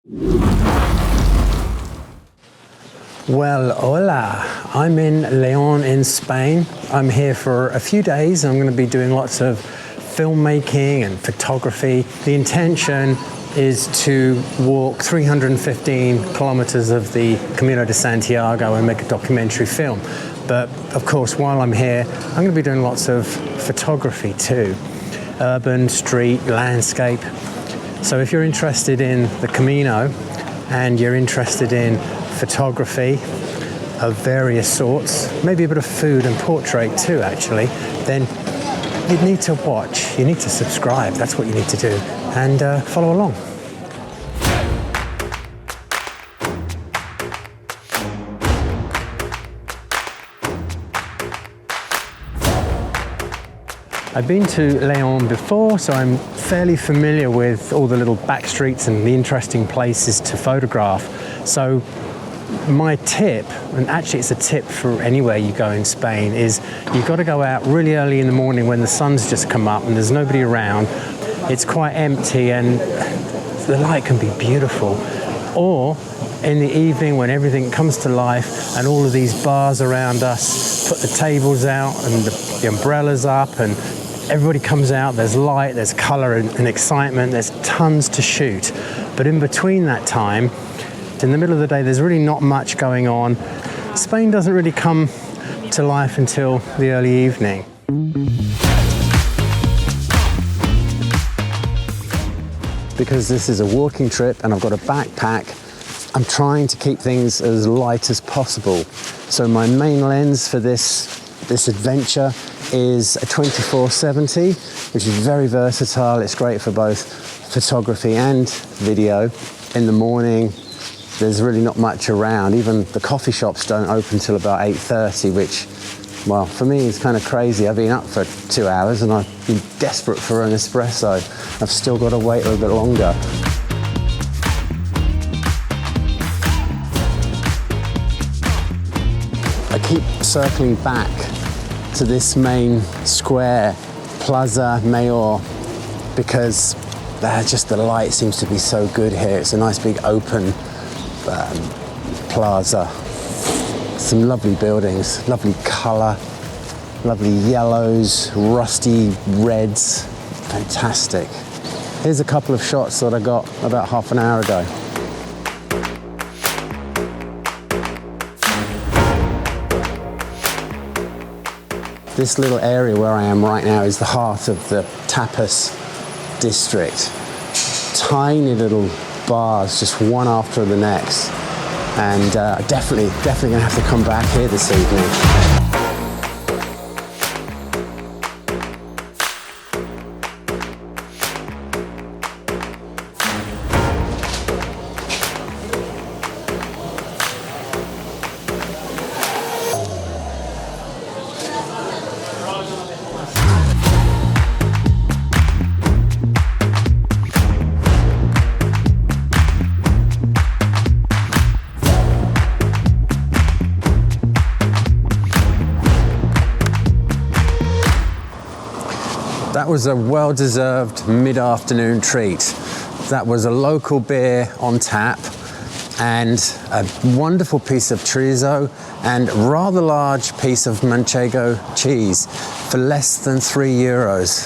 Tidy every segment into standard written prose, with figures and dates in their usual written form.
Well, hola, I'm in León in Spain. I'm here for a few days. I'm going to be doing lots of filmmaking and photography. The intention is to walk 315 kilometers of the Camino de Santiago and make a documentary film. But of course, while I'm here, I'm going to be doing lots of photography too. Urban, street, landscape. So if you're interested in the Camino and you're interested in photography of various sorts, maybe a bit of food and portrait too actually, then you need to watch, you need to subscribe, that's what you need to do, and follow along. I've been to León before, so I'm fairly familiar with all the little back streets and the interesting places to photograph. So my tip, and actually it's a tip for anywhere you go in Spain, is you've got to go out really early in the morning when the sun's just come up and there's nobody around. It's quite empty and the light can be beautiful. Or in the evening when everything comes to life and all of these bars around us put the tables out and the umbrellas up and everybody comes out, there's light, there's color and excitement, there's tons to shoot. But in between that time, in the middle of the day, there's really not much going on. Spain doesn't really come to life until the early evening. Because this is a walking trip and I've got a backpack, I'm trying to keep things as light as possible. So my main lens for this adventure is a 24-70, which is very versatile. It's great for both photography and video. In the morning, there's really not much around. Even the coffee shops don't open till about 8:30, which, well, for me is kind of crazy. I've been up for 2 hours and I've been desperate for an espresso. I've still got to wait a little bit longer. I keep circling back to this main square, Plaza Mayor, because just the light seems to be so good here. It's a nice big open plaza. Some lovely buildings, lovely colour, lovely yellows, rusty reds, fantastic. Here's a couple of shots that I got about half an hour ago. This little area where I am right now is the heart of the tapas district. Tiny little bars, just one after the next. And definitely gonna have to come back here this evening. That was a well-deserved mid-afternoon treat. That was a local beer on tap and a wonderful piece of chorizo and rather large piece of manchego cheese for less than €3.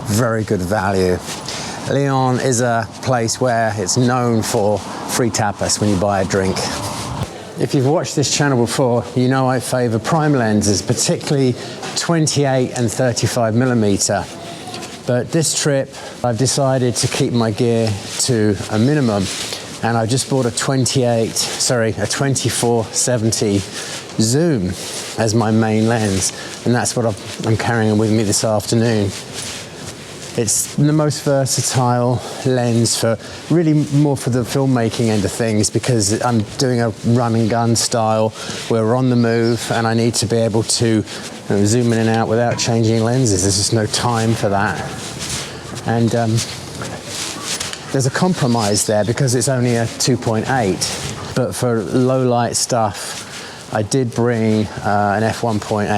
Very good value. León is a place where it's known for free tapas when you buy a drink. If you've watched this channel before, you know I favour prime lenses, particularly 28 and 35mm. But this trip, I've decided to keep my gear to a minimum, and I just bought a 24-70 zoom as my main lens, and that's what I'm carrying with me this afternoon. It's the most versatile lens for really more for the filmmaking end of things, because I'm doing a run and gun style where we're on the move and I need to be able to zoom in and out without changing lenses. There's just no time for that. And there's a compromise there because it's only a 2.8, but for low light stuff I did bring an f1.8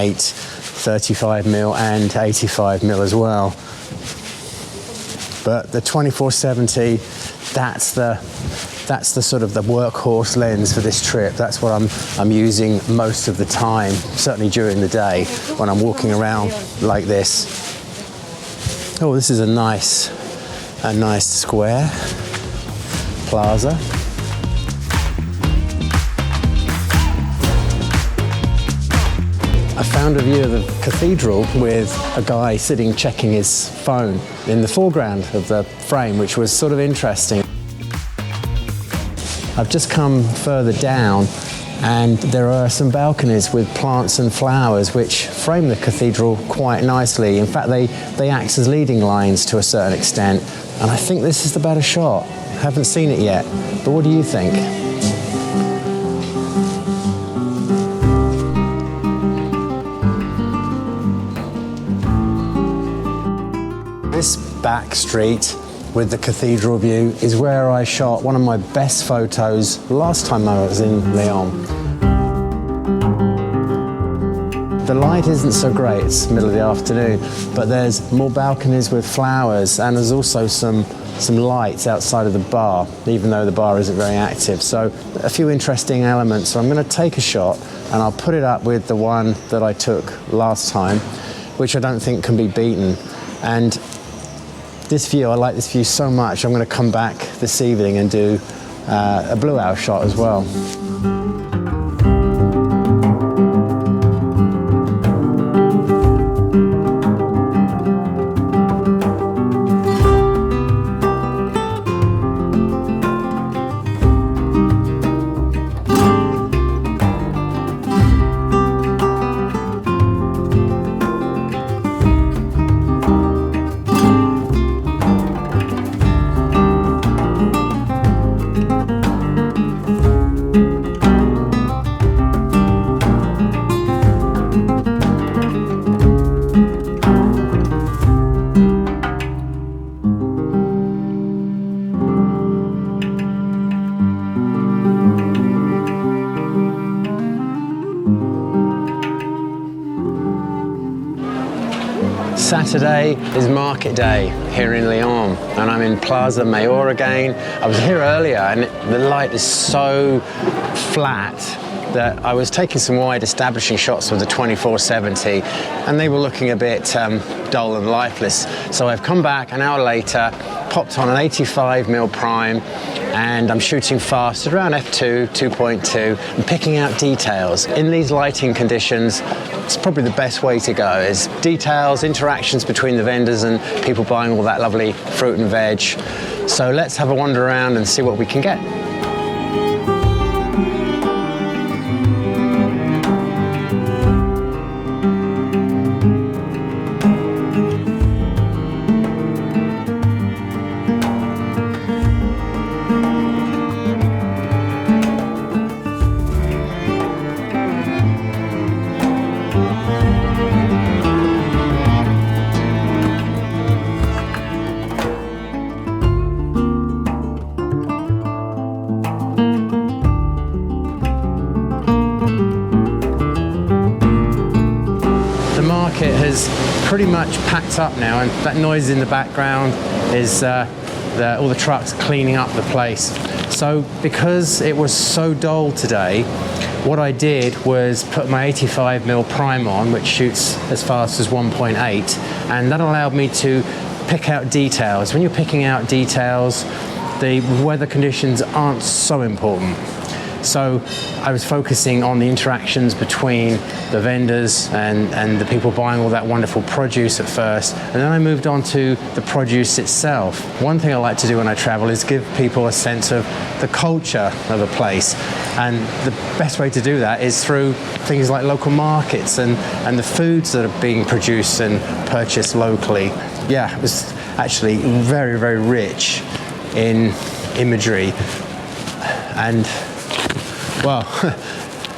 35mm and 85mm as well. But the 24-70 that's the sort of the workhorse lens for this trip. That's what I'm using most of the time, certainly during the day when I'm walking around like this. Oh, this is a nice square plaza. I found a view of the cathedral with a guy sitting checking his phone in the foreground of the frame, which was sort of interesting. I've just come further down and there are some balconies with plants and flowers which frame the cathedral quite nicely. In fact, they act as leading lines to a certain extent, and I think this is the better shot. Haven't seen it yet, but what do you think? This back street with the cathedral view is where I shot one of my best photos last time I was in León. The light isn't so great, it's middle of the afternoon, but there's more balconies with flowers, and there's also some lights outside of the bar, even though the bar isn't very active. So a few interesting elements. So I'm going to take a shot and I'll put it up with the one that I took last time, which I don't think can be beaten. And this view, I like this view so much, I'm going to come back this evening and do a blue hour shot as well. Saturday is market day here in León, and I'm in Plaza Mayor again. I was here earlier and the light is so flat that I was taking some wide establishing shots with the 24-70 and they were looking a bit dull and lifeless. So I've come back an hour later, popped on an 85mm prime, and I'm shooting fast at around f2, 2.2, and picking out details. In these lighting conditions, it's probably the best way to go, is details, interactions between the vendors and people buying all that lovely fruit and veg. So let's have a wander around and see what we can get. It has pretty much packed up now, and that noise in the background is all the trucks cleaning up the place. So because it was so dull today, what I did was put my 85mm prime on, which shoots as fast as 1.8, and that allowed me to pick out details. When you're picking out details, the weather conditions aren't so important. So I was focusing on the interactions between the vendors and the people buying all that wonderful produce at first, and then I moved on to the produce itself. One thing I like to do when I travel is give people a sense of the culture of a place, and the best way to do that is through things like local markets and the foods that are being produced and purchased locally. Yeah, it was actually very, very rich in imagery, and well,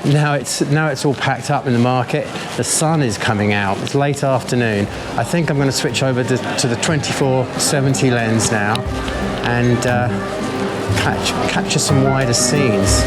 now it's all packed up in the market. The sun is coming out. It's late afternoon. I think I'm going to switch over to the 24-70 lens now and capture some wider scenes.